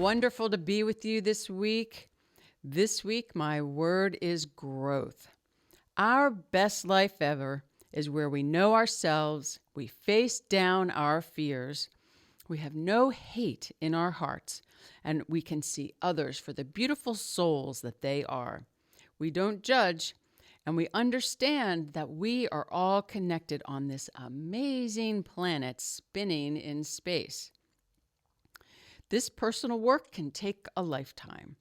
wonderful to be with you this week. This week, my word is growth. Our best life ever is where we know ourselves, we face down our fears, we have no hate in our hearts, and we can see others for the beautiful souls that they are. We don't judge, and we understand that we are all connected on this amazing planet spinning in space. This personal work can take a lifetime,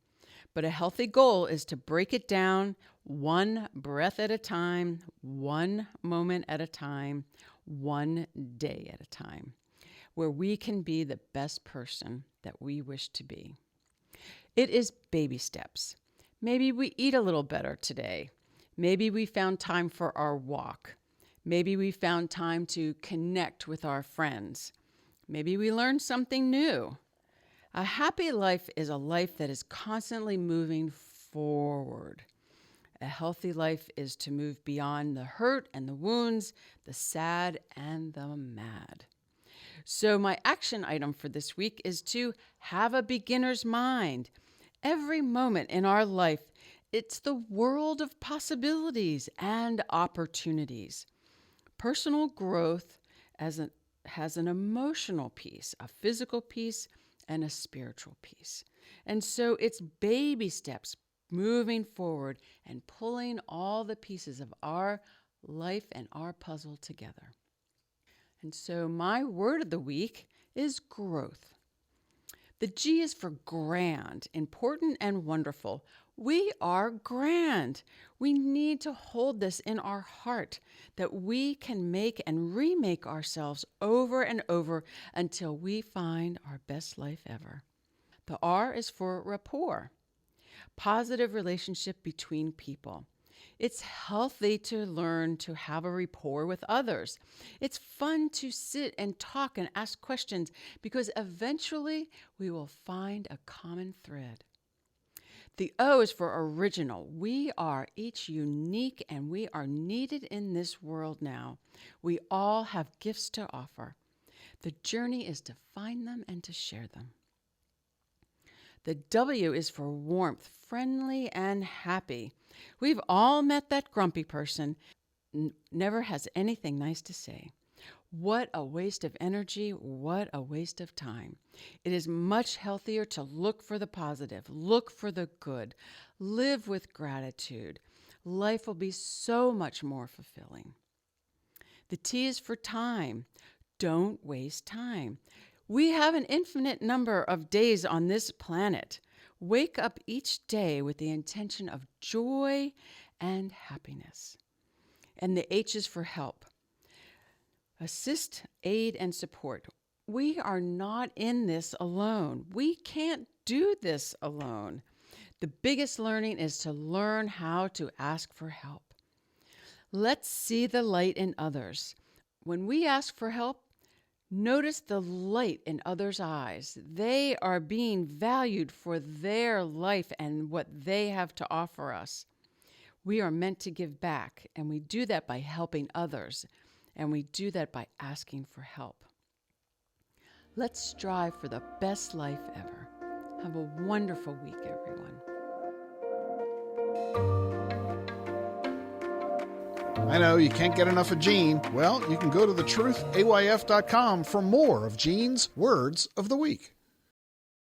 but a healthy goal is to break it down one breath at a time, one moment at a time, one day at a time, where we can be the best person that we wish to be. It is baby steps. Maybe we eat a little better today. Maybe we found time for our walk. Maybe we found time to connect with our friends. Maybe we learned something new. A happy life is a life that is constantly moving forward. A healthy life is to move beyond the hurt and the wounds, the sad and the mad. So my action item for this week is to have a beginner's mind. Every moment in our life, it's the world of possibilities and opportunities. Personal growth has an emotional piece, a physical piece, and a spiritual piece. And so it's baby steps, moving forward and pulling all the pieces of our life and our puzzle together. And so my word of the week is growth. The G is for grand, important and wonderful. We are grand. We need to hold this in our heart that we can make and remake ourselves over and over until we find our best life ever. The R is for rapport, positive relationship between people. It's healthy to learn to have a rapport with others. It's fun to sit and talk and ask questions because eventually we will find a common thread. The O is for original. We are each unique and we are needed in this world now. We all have gifts to offer. The journey is to find them and to share them. The W is for warmth, friendly and happy. We've all met that grumpy person, never has anything nice to say. What a waste of energy, what a waste of time. It is much healthier to look for the positive, look for the good, live with gratitude. Life will be so much more fulfilling. The T is for time. Don't waste time. We have an infinite number of days on this planet. Wake up each day with the intention of joy and happiness. And the H is for help. Assist, aid, and support. We are not in this alone. We can't do this alone. The biggest learning is to learn how to ask for help. Let's see the light in others. When we ask for help, notice the light in others' eyes. They are being valued for their life and what they have to offer us. We are meant to give back, and we do that by helping others, and we do that by asking for help. Let's strive for the best life ever. Have a wonderful week, everyone. I know you can't get enough of Jean. Well, you can go to thetruthayf.com for more of Jean's Words of the Week.